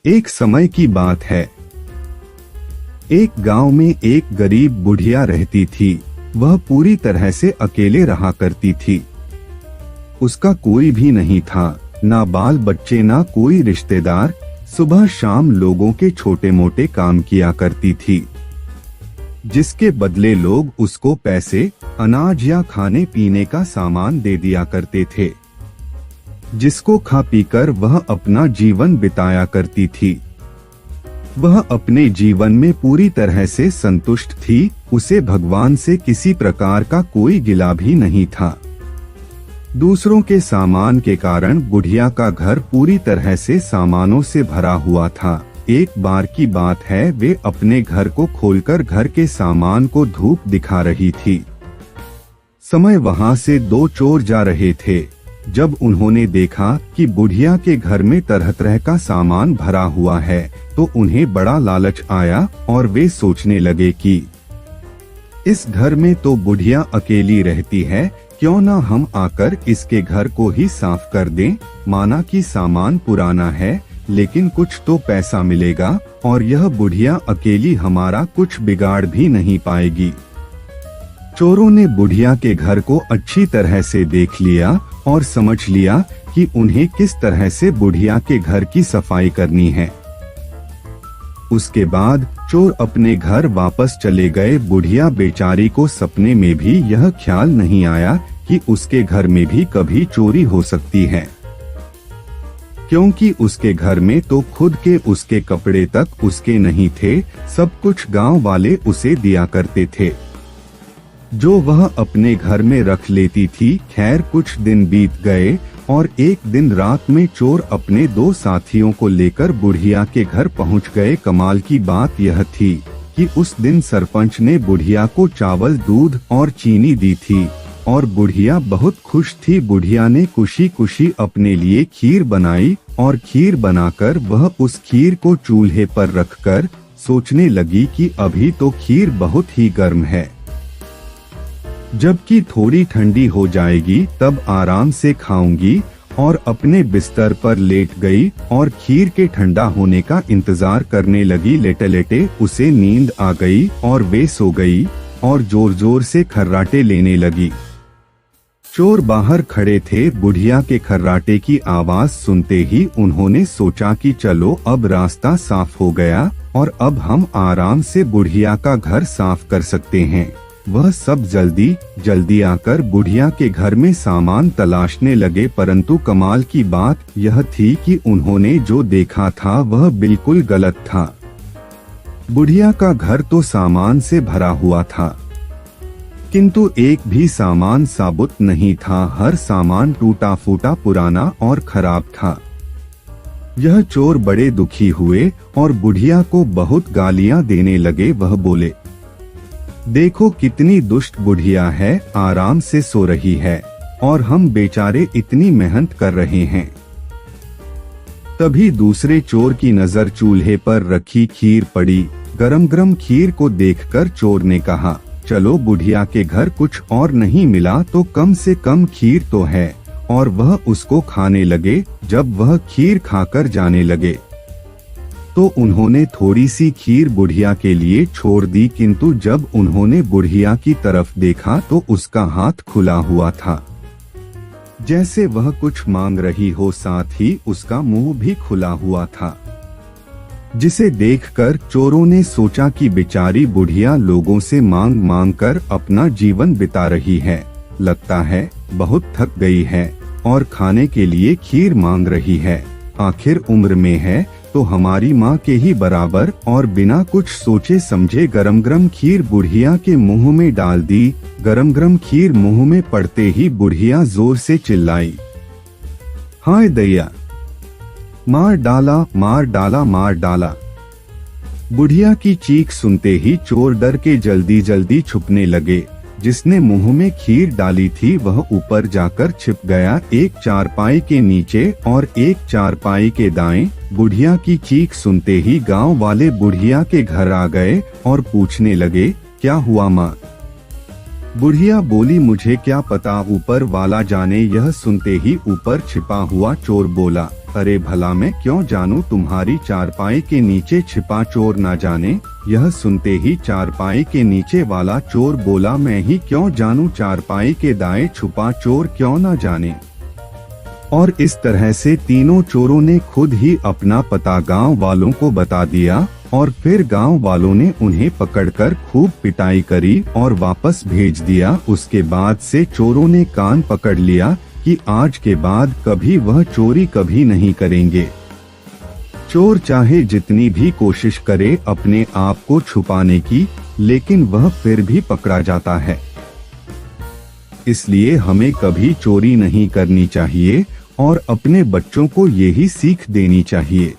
एक समय की बात है। एक गांव में एक गरीब बुढ़िया रहती थी। वह पूरी तरह से अकेले रहा करती थी। उसका कोई भी नहीं था, ना बाल बच्चे ना कोई रिश्तेदार। सुबह शाम लोगों के छोटे मोटे काम किया करती थी, जिसके बदले लोग उसको पैसे, अनाज या खाने पीने का सामान दे दिया करते थे, जिसको खा पीकर वह अपना जीवन बिताया करती थी। वह अपने जीवन में पूरी तरह से संतुष्ट थी। उसे भगवान से किसी प्रकार का कोई गिला भी नहीं था। दूसरों के सामान के कारण बुढ़िया का घर पूरी तरह से सामानों से भरा हुआ था। एक बार की बात है, वे अपने घर को खोलकर घर के सामान को धूप दिखा रही थी। समय वहां से दो चोर जा रहे थे। जब उन्होंने देखा कि बुढ़िया के घर में तरह तरह का सामान भरा हुआ है, तो उन्हें बड़ा लालच आया और वे सोचने लगे कि इस घर में तो बुढ़िया अकेली रहती है, क्यों ना हम आकर इसके घर को ही साफ कर दें। माना कि सामान पुराना है, लेकिन कुछ तो पैसा मिलेगा और यह बुढ़िया अकेली हमारा कुछ बिगाड़ भी नहीं पाएगी। चोरों ने बुढ़िया के घर को अच्छी तरह से देख लिया और समझ लिया कि उन्हें किस तरह से बुढ़िया के घर की सफाई करनी है। उसके बाद चोर अपने घर वापस चले गए। बुढ़िया बेचारी को सपने में भी यह ख्याल नहीं आया कि उसके घर में भी कभी चोरी हो सकती है, क्योंकि उसके घर में तो खुद के उसके कपड़े तक उसके नहीं थे। सब कुछ गांव वाले उसे दिया करते थे, जो वह अपने घर में रख लेती थी। खैर, कुछ दिन बीत गए और एक दिन रात में चोर अपने दो साथियों को लेकर बुढ़िया के घर पहुंच गए। कमाल की बात यह थी कि उस दिन सरपंच ने बुढ़िया को चावल, दूध और चीनी दी थी और बुढ़िया बहुत खुश थी। बुढ़िया ने खुशी खुशी अपने लिए खीर बनाई और खीर बनाकर वह उस खीर को चूल्हे पर रखकर सोचने लगी कि अभी तो खीर बहुत ही गर्म है, जबकि थोड़ी ठंडी हो जाएगी तब आराम से खाऊंगी। और अपने बिस्तर पर लेट गई और खीर के ठंडा होने का इंतजार करने लगी। लेटे लेटे उसे नींद आ गई और वे सो गई और जोर जोर से खर्राटे लेने लगी। चोर बाहर खड़े थे। बुढ़िया के खर्राटे की आवाज सुनते ही उन्होंने सोचा कि चलो अब रास्ता साफ हो गया और अब हम आराम से बुढ़िया का घर साफ कर सकते हैं। वह सब जल्दी जल्दी आकर बुढ़िया के घर में सामान तलाशने लगे, परंतु कमाल की बात यह थी कि उन्होंने जो देखा था वह बिल्कुल गलत था। बुढ़िया का घर तो सामान से भरा हुआ था, किंतु एक भी सामान साबुत नहीं था। हर सामान टूटा फूटा, पुराना और खराब था। यह चोर बड़े दुखी हुए और बुढ़िया को बहुत गालियां देने लगे। वह बोले, देखो कितनी दुष्ट बुढ़िया है, आराम से सो रही है और हम बेचारे इतनी मेहनत कर रहे हैं। तभी दूसरे चोर की नजर चूल्हे पर रखी खीर पड़ी। गरम गरम खीर को देखकर चोर ने कहा, चलो बुढ़िया के घर कुछ और नहीं मिला तो कम से कम खीर तो है, और वह उसको खाने लगे। जब वह खीर खाकर जाने लगे तो उन्होंने थोड़ी सी खीर बुढ़िया के लिए छोड़ दी, किंतु जब उन्होंने बुढ़िया की तरफ देखा तो उसका हाथ खुला हुआ था, जैसे वह कुछ मांग रही हो। साथ ही उसका मुंह भी खुला हुआ था, जिसे देखकर चोरों ने सोचा कि बेचारी बुढ़िया लोगों से मांग मांग कर अपना जीवन बिता रही है, लगता है बहुत थक गई है और खाने के लिए खीर मांग रही है। आखिर उम्र में है तो हमारी माँ के ही बराबर। और बिना कुछ सोचे समझे गरम गरम खीर बुढ़िया के मुंह में डाल दी। गरम गरम खीर मुंह में पड़ते ही बुढ़िया जोर से चिल्लाई, हाय दैया, मार डाला मार डाला मार डाला। बुढ़िया की चीख सुनते ही चोर डर के जल्दी जल्दी छुपने लगे। जिसने मुंह में खीर डाली थी वह ऊपर जाकर छिप गया, एक चारपाई के नीचे और एक चारपाई के दाएं। बुढ़िया की चीख सुनते ही गांव वाले बुढ़िया के घर आ गए और पूछने लगे, क्या हुआ माँ? बुढ़िया बोली, मुझे क्या पता, ऊपर वाला जाने। यह सुनते ही ऊपर छिपा हुआ चोर बोला, अरे भला मैं क्यों जानूं, तुम्हारी चारपाई के नीचे छिपा चोर ना जाने। यह सुनते ही चारपाई के नीचे वाला चोर बोला, मैं ही क्यों जानूं, चारपाई के दाएं छुपा चोर क्यों ना जाने। और इस तरह से तीनों चोरों ने खुद ही अपना पता गांव वालों को बता दिया और फिर गांव वालों ने उन्हें पकड़कर खूब पिटाई करी और वापस भेज दिया। उसके बाद से चोरों ने कान पकड़ लिया कि आज के बाद कभी वह चोरी कभी नहीं करेंगे। चोर चाहे जितनी भी कोशिश करे अपने आप को छुपाने की, लेकिन वह फिर भी पकड़ा जाता है। इसलिए हमें कभी चोरी नहीं करनी चाहिए और अपने बच्चों को यही सीख देनी चाहिए।